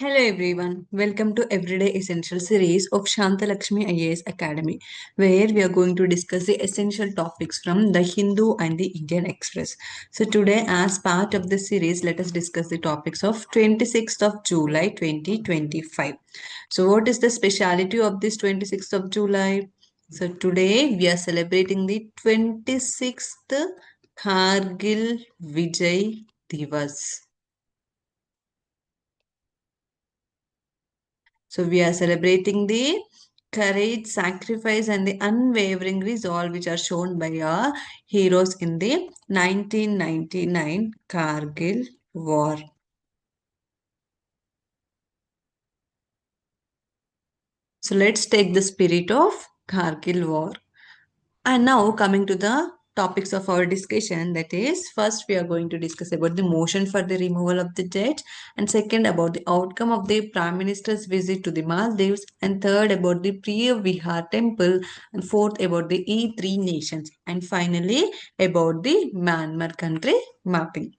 Hello everyone, welcome to Everyday Essential series of Shantha Lakshmi IAS Academy, where we are going to discuss the essential topics from the Hindu and the Indian Express. So today, as part of the series, let us discuss the topics of 26th of July 2025. So what is the speciality of this 26th of July? So today we are celebrating the 26th Kargil Vijay Divas. So we are celebrating the courage, sacrifice, and the unwavering resolve which are shown by our heroes in the 1999 Kargil War. So let's take the spirit of Kargil War. And now coming to the topics of our discussion, that is, first we are going to discuss about the motion for the removal of the debt, and second about the outcome of the Prime Minister's visit to the Maldives, and third about the Priya Vihar temple, and fourth about the E3 nations, and finally about the Myanmar country mapping.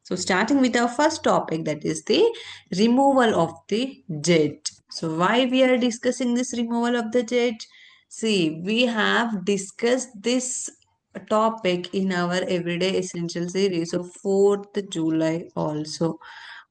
So starting with our first topic, that is the removal of the jet. So why we are discussing this removal of the jet? See, we have discussed this topic in our Everyday Essential series of 4th July also.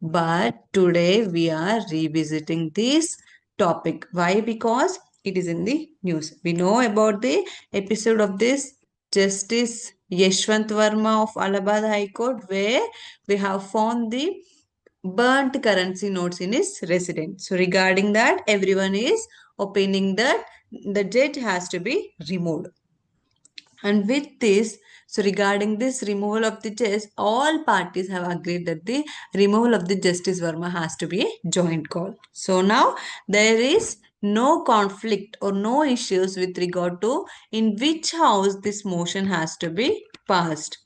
But today we are revisiting this topic. Why? Because it is in the news. We know about the episode of this Justice Yashwant Verma of Allahabad High Court, where we have found the burnt currency notes in his residence. So regarding that, everyone is opining that the jet has to be removed. And with this, so regarding this removal of the jet, all parties have agreed that the removal of the Justice Verma has to be a joint call. So now there is no conflict or no issues with regard to in which house this motion has to be passed.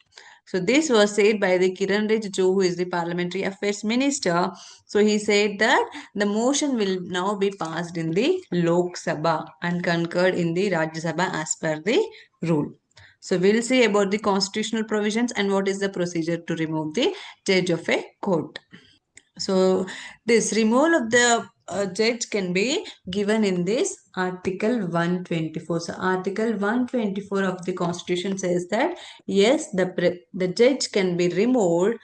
So this was said by the Kiran Rijiju, who is the Parliamentary Affairs Minister. So he said that the motion will now be passed in the Lok Sabha and concurred in the Rajya Sabha as per the rule. So we'll see about the constitutional provisions and what is the procedure to remove the judge of a court. So this removal of the judge can be given in this Article 124. So Article 124 of the Constitution says that yes, the judge can be removed.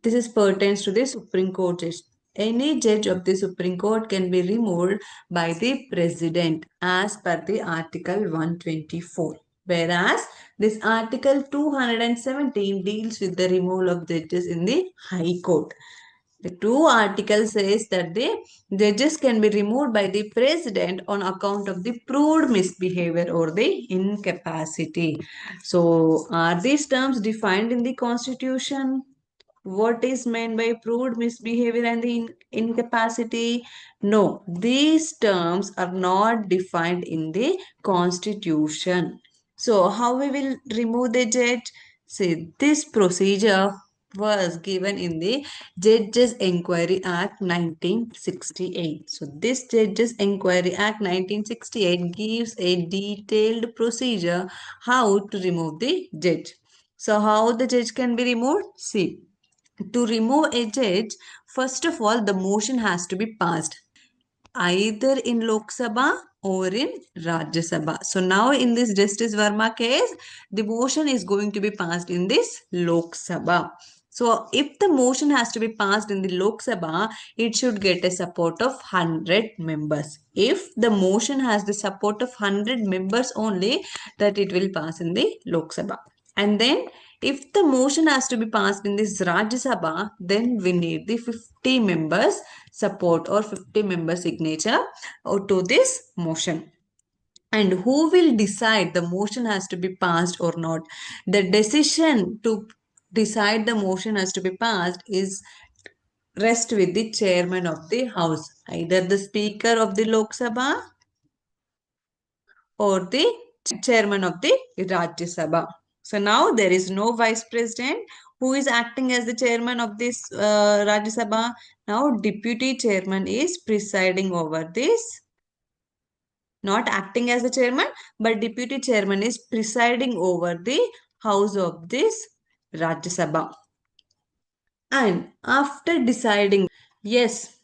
This is pertains to the Supreme Court judge. Any judge of the Supreme Court can be removed by the President as per the Article 124. Whereas this Article 217 deals with the removal of judges in the High Court. The two articles says that the judges can be removed by the president on account of the proved misbehavior or the incapacity. So are these terms defined in the constitution? What is meant by proved misbehavior and the incapacity? No, these terms are not defined in the constitution. So how we will remove the judge? See, this procedure was given in the Judges Enquiry Act 1968. So this Judges Enquiry Act 1968 gives a detailed procedure how to remove the judge. So how the judge can be removed? See, to remove a judge, first of all, the motion has to be passed either in Lok Sabha or in Rajya Sabha. So now in this Justice Verma case, the motion is going to be passed in this Lok Sabha. So if the motion has to be passed in the Lok Sabha, it should get a support of 100 members. If the motion has the support of 100 members only, that it will pass in the Lok Sabha. And then if the motion has to be passed in this Rajya Sabha, then we need the 50 members support or 50 member signature to this motion. And who will decide the motion has to be passed or not? The decision to decide the motion has to be passed is rest with the chairman of the house, either the speaker of the Lok Sabha or the chairman of the Rajya Sabha. So now there is no vice president who is acting as the chairman of this Rajya Sabha. Now deputy chairman is presiding over this, not acting as the chairman, but deputy chairman is presiding over the house of this Rajya Sabha. And after deciding, yes,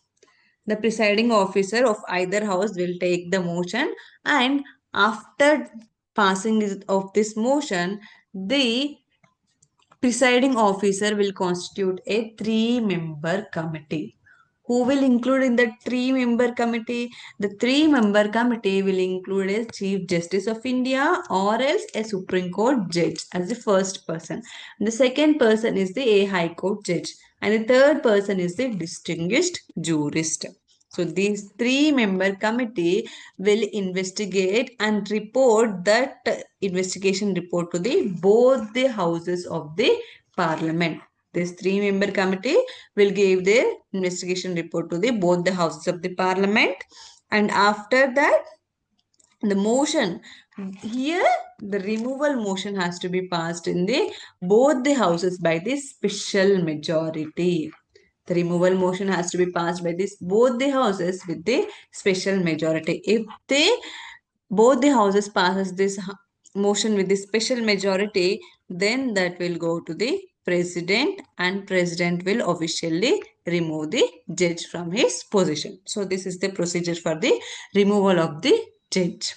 The presiding officer of either house will take the motion, and after passing of this motion, the presiding officer will constitute a three-member committee. Who will include in the three-member committee? The three-member committee will include a Chief Justice of India or else a Supreme Court judge as the first person. The second person is the a High Court judge. And the third person is the distinguished jurist. So these three-member committee will investigate and report that investigation report to the both the houses of the parliament. This three-member committee will give their investigation report to the both the houses of the parliament, and after that the motion here, the removal motion has to be passed in the both the houses by the special majority. The removal motion has to be passed by this both the houses with the special majority. If they both the houses passes this motion with the special majority, then that will go to the president, and president will officially remove the judge from his position. So this is the procedure for the removal of the judge.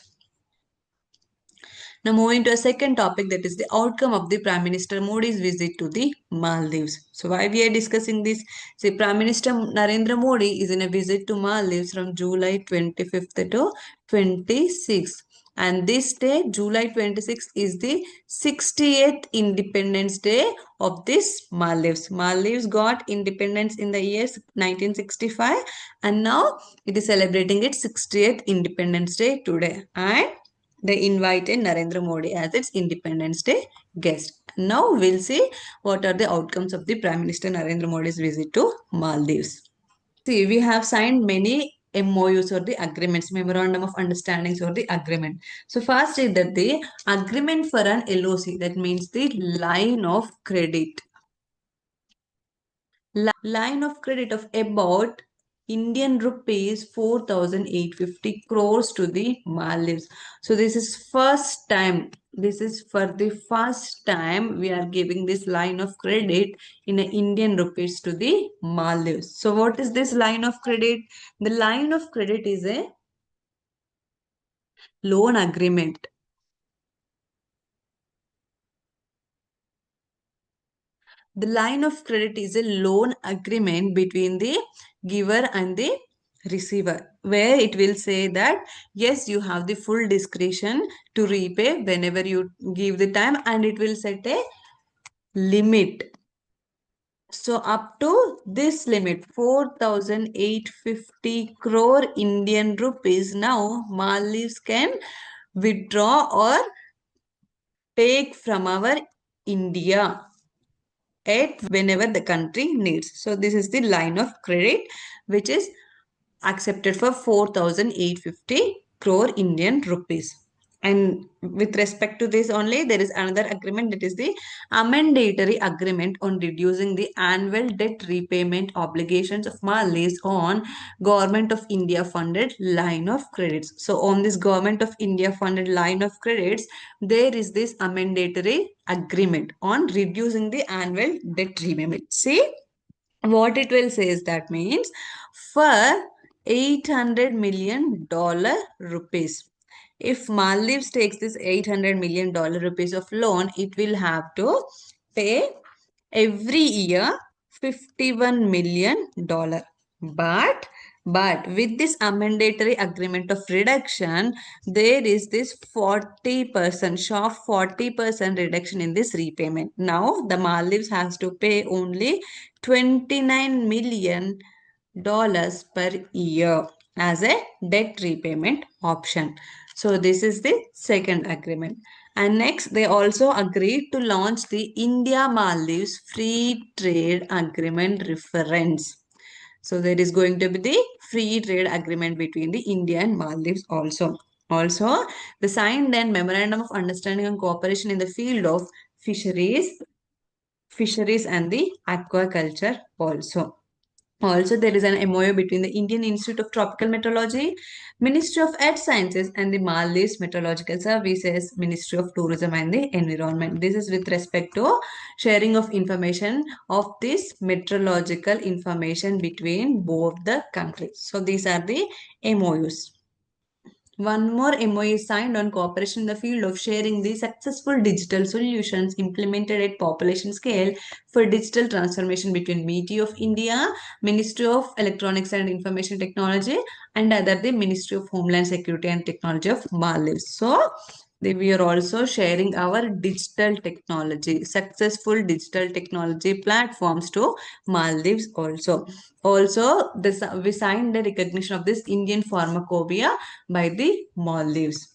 Now moving to a second topic, that is the outcome of the Prime Minister Modi's visit to the Maldives. So why we are discussing this? See, Prime Minister Narendra Modi is in a visit to Maldives from July 25th to 26th. And this day, July 26th, is the 60th Independence Day of this Maldives. Maldives got independence in the year 1965, and now it is celebrating its 60th Independence Day today. And they invited Narendra Modi as its Independence Day guest. Now we'll see what are the outcomes of the Prime Minister Narendra Modi's visit to Maldives. See, we have signed many MOUs or the agreements, Memorandum of Understandings or the agreement. So first is that the agreement for an LOC, that means the line of credit. Line of credit of about Indian rupees 4,850 crores to the Maldives. So this is first time. This is for the first time we are giving this line of credit in a Indian rupees to the Maldives. So what is this line of credit? The line of credit is a loan agreement. The line of credit is a loan agreement between the giver and the receiver, where it will say that yes, you have the full discretion to repay whenever you give the time, and it will set a limit. So up to this limit, 4,850 crore Indian rupees, now Maldives can withdraw or take from our India at whenever the country needs. So this is the line of credit which is accepted for 4,850 crore Indian rupees. And with respect to this only, there is another agreement, that is the amendatory agreement on reducing the annual debt repayment obligations of Maldives on Government of India funded line of credits. So on this Government of India funded line of credits, there is this amendatory agreement on reducing the annual debt repayment. See, what it will say is that means for $800 million rupees. If Maldives takes this $800 million rupees of loan, it will have to pay every year $51 million. But with this amendatory agreement of reduction, there is this 40%, sharp 40% reduction in this repayment. Now, the Maldives has to pay only $29 million per year as a debt repayment option. So this is the second agreement. And next, they also agreed to launch the India-Maldives Free Trade Agreement reference. So there is going to be the free trade agreement between the India and Maldives also. Also, the signed and memorandum of understanding and cooperation in the field of fisheries and the aquaculture also. Also, there is an MOU between the Indian Institute of Tropical Meteorology, Ministry of Earth Sciences, and the Maldives Meteorological Services, Ministry of Tourism and the Environment. This is with respect to sharing of information of this meteorological information between both the countries. So, these are the MOUs. One more MOU is signed on cooperation in the field of sharing the successful digital solutions implemented at population scale for digital transformation between MeitY of India, Ministry of Electronics and Information Technology, and other the Ministry of Homeland Security and Technology of Maldives. So, we are also sharing our digital technology, successful digital technology platforms to Maldives also. Also, we signed the recognition of this Indian pharmacopoeia by the Maldives.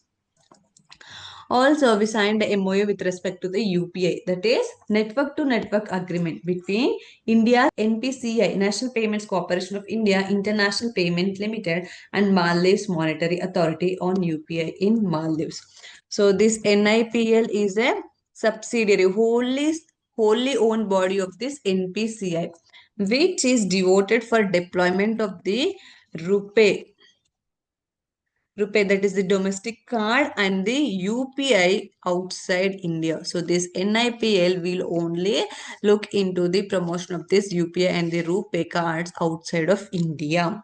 Also, we signed a MOU with respect to the UPI, that is Network to Network Agreement between India, NPCI, National Payments Corporation of India, International Payment Limited, and Maldives Monetary Authority on UPI in Maldives. So, this NIPL is a subsidiary, wholly owned body of this NPCI, which is devoted for deployment of the rupee, that is the domestic card, and the UPI outside India. So this NIPL will only look into the promotion of this UPI and the rupee cards outside of India.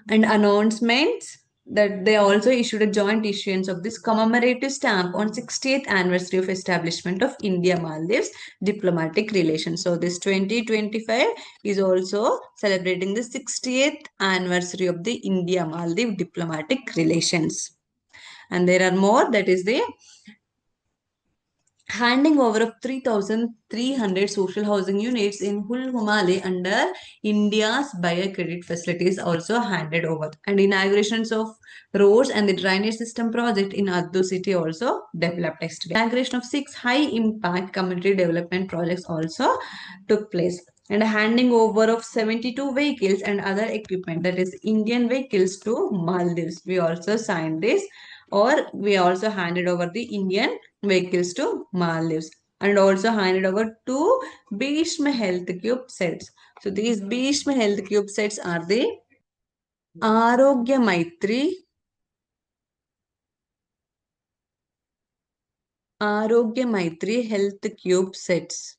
And announcements that they also issued a joint issuance of this commemorative stamp on 60th anniversary of establishment of India Maldives diplomatic relations. So this 2025 is also celebrating the 60th anniversary of the India Maldives diplomatic relations. And there are more, that is the handing over of 3,300 social housing units in Hul Humali under India's Buyer Credit Facilities also handed over. And inaugurations of roads and the drainage system project in Addu city also developed yesterday. Inauguration of 6 high-impact community development projects also took place. And a handing over of 72 vehicles and other equipment, that is Indian vehicles, to Maldives. We also signed this, or we also handed over the Indian vehicles to Maldives, and also handed over two Bhishma Health Cube sets. So these Bhishma Health Cube sets are the Arogya Maitri, Health Cube sets.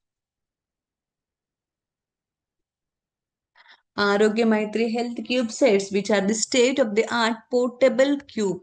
Arogya Maitri Health Cube sets, which are the state-of-the-art portable cube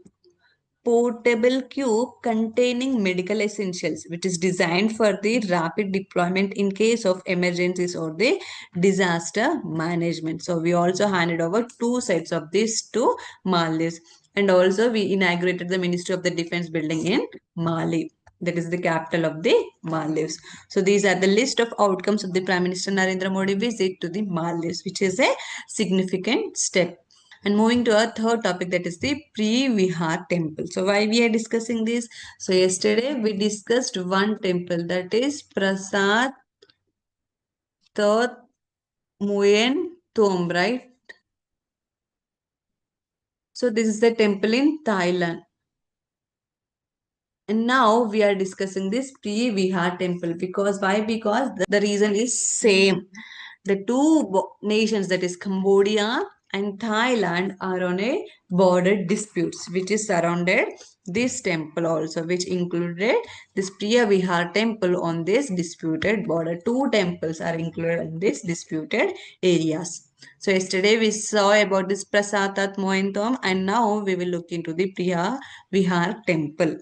containing medical essentials, which is designed for the rapid deployment in case of emergencies or the disaster management. So we also handed over two sets of this to Maldives, and also we inaugurated the Ministry of the Defense building in Mali, that is the capital of the Maldives. So these are the list of outcomes of the Prime Minister Narendra Modi visit to the Maldives, which is a significant step. And moving to our third topic, that is the pre-Vihar temple. So why we are discussing this? So yesterday we discussed one temple, that is Prasad Third Muyen Tomb, right? So this is the temple in Thailand. And now we are discussing this pre-Vihar temple. Because why? Because the reason is same. The two nations, that is Cambodia and Thailand, are on a border disputes which is surrounded this temple also, which included this Priya Vihar temple on this disputed border. Two temples are included in this disputed areas. So yesterday we saw about this Prasadat Mohentom, and now we will look into the Priya Vihar temple.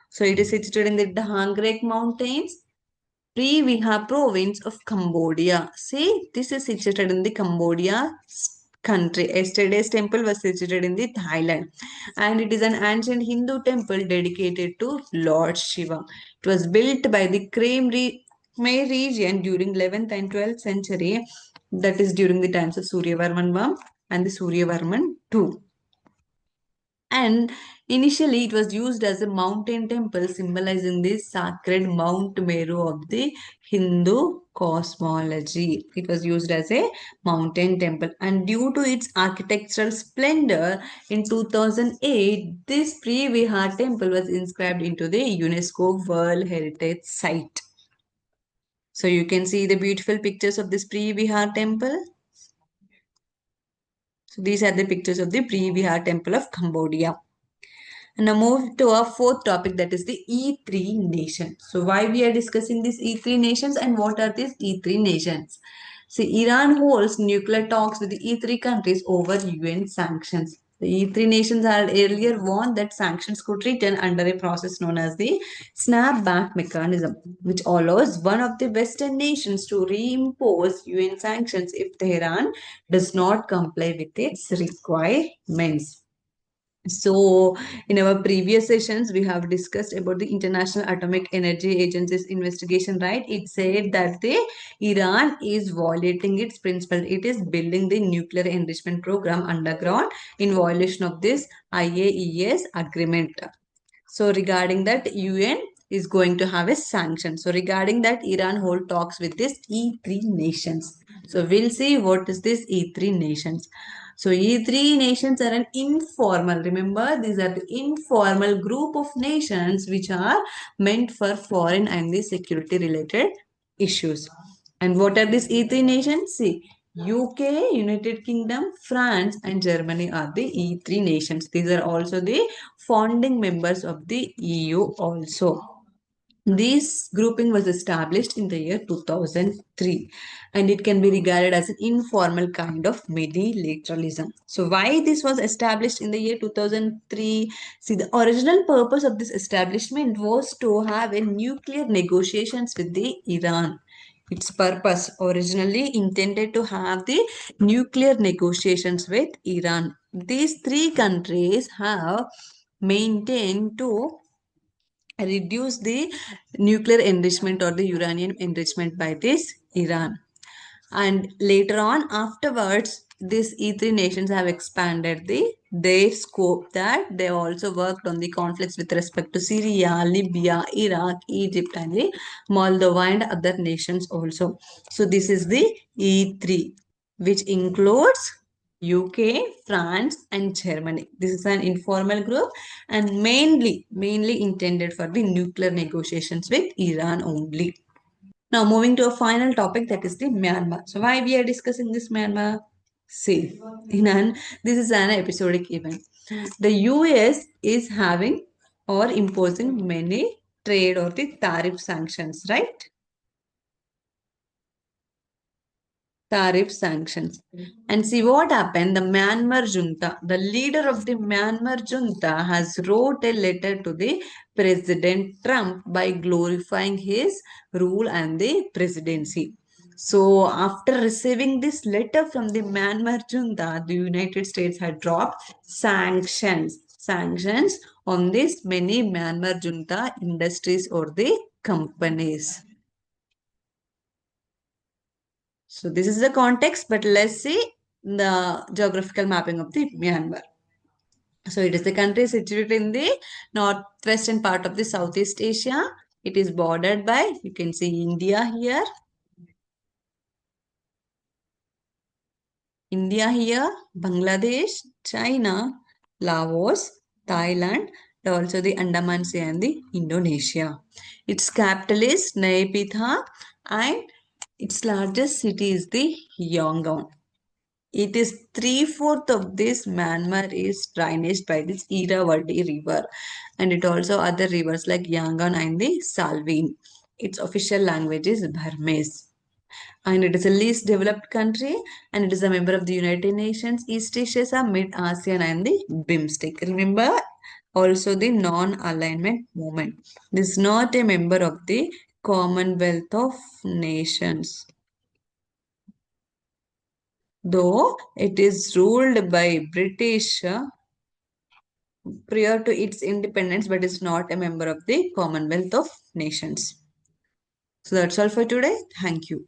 So it is situated in the Dhangrek Mountains, Pre-Vihar province of Cambodia. See, this is situated in the Cambodia country. Yesterday's temple was situated in the Thailand, and it is an ancient Hindu temple dedicated to Lord Shiva. It was built by the Khmer region during 11th and 12th century, that is during the times of Suryavarman I and the Suryavarman II. And initially, it was used as a mountain temple, symbolizing the sacred Mount Meru of the Hindu cosmology. It was used as a mountain temple. And due to its architectural splendor, in 2008, this Pre-Vihar temple was inscribed into the UNESCO World Heritage Site. So you can see the beautiful pictures of this pre-Vihar temple. So these are the pictures of the pre-Vihar temple of Cambodia. And now move to our fourth topic, that is the E3 nations. So why we are discussing these E3 nations and what are these E3 nations? See, Iran holds nuclear talks with the E3 countries over UN sanctions. The E3 nations had earlier warned that sanctions could return under a process known as the snapback mechanism, which allows one of the Western nations to reimpose UN sanctions if Tehran does not comply with its requirements. So, in our previous sessions, we have discussed about the International Atomic Energy Agency's investigation, right? It said that the Iran is violating its principle. It is building the nuclear enrichment program underground in violation of this IAES agreement. So regarding that, UN is going to have a sanction. So regarding that, Iran hold talks with this E3 nations. So we'll see what is this E3 nations. So E3 nations are an informal. Remember, these are the informal group of nations which are meant for foreign and the security related issues. And what are these E3 nations? See, UK, United Kingdom, France, and Germany are the E3 nations. These are also the founding members of the EU also. This grouping was established in the year 2003 and it can be regarded as an informal kind of multilateralism. So why this was established in the year 2003? See, the original purpose of this establishment was to have a nuclear negotiations with the Iran. Its purpose originally intended to have the nuclear negotiations with Iran. These three countries have maintained to reduce the nuclear enrichment or the uranium enrichment by this Iran. And later on, afterwards, these E3 nations have expanded their scope that they also worked on the conflicts with respect to Syria, Libya, Iraq, Egypt, and the Moldova and other nations also. So this is the E3, which includes UK, France, and Germany. This is an informal group and mainly intended for the nuclear negotiations with Iran only. Now moving to a final topic, that is the Myanmar. So why we are discussing this Myanmar? See, this is an episodic event. The US is having or imposing many trade or the tariff sanctions, right? Tariff sanctions. And see what happened. The Myanmar junta, the leader of the Myanmar junta has wrote a letter to the President Trump by glorifying his rule and the presidency. So after receiving this letter from the Myanmar junta, the United States had dropped sanctions on this many Myanmar junta industries or the companies. So this is the context, but let's see the geographical mapping of the Myanmar. So it is the country situated in the northwestern part of the Southeast Asia. It is bordered by, you can see India here, Bangladesh, China, Laos, Thailand, and also the Andaman Sea and the Indonesia. Its capital is Naypyidaw and its largest city is the Yangon. It is three-fourths of this Myanmar is drainaged by this Irrawaddy river and it also other rivers like Yangon and the Salween. Its official language is Burmese. And it is a least developed country and it is a member of the United Nations, East Asia, Mid-ASEAN and the BIMSTEC. Remember also the non-alignment movement. This is not a member of the Commonwealth of Nations, though it is ruled by British prior to its independence but is not a member of the Commonwealth of Nations. So that's all for today. Thank you.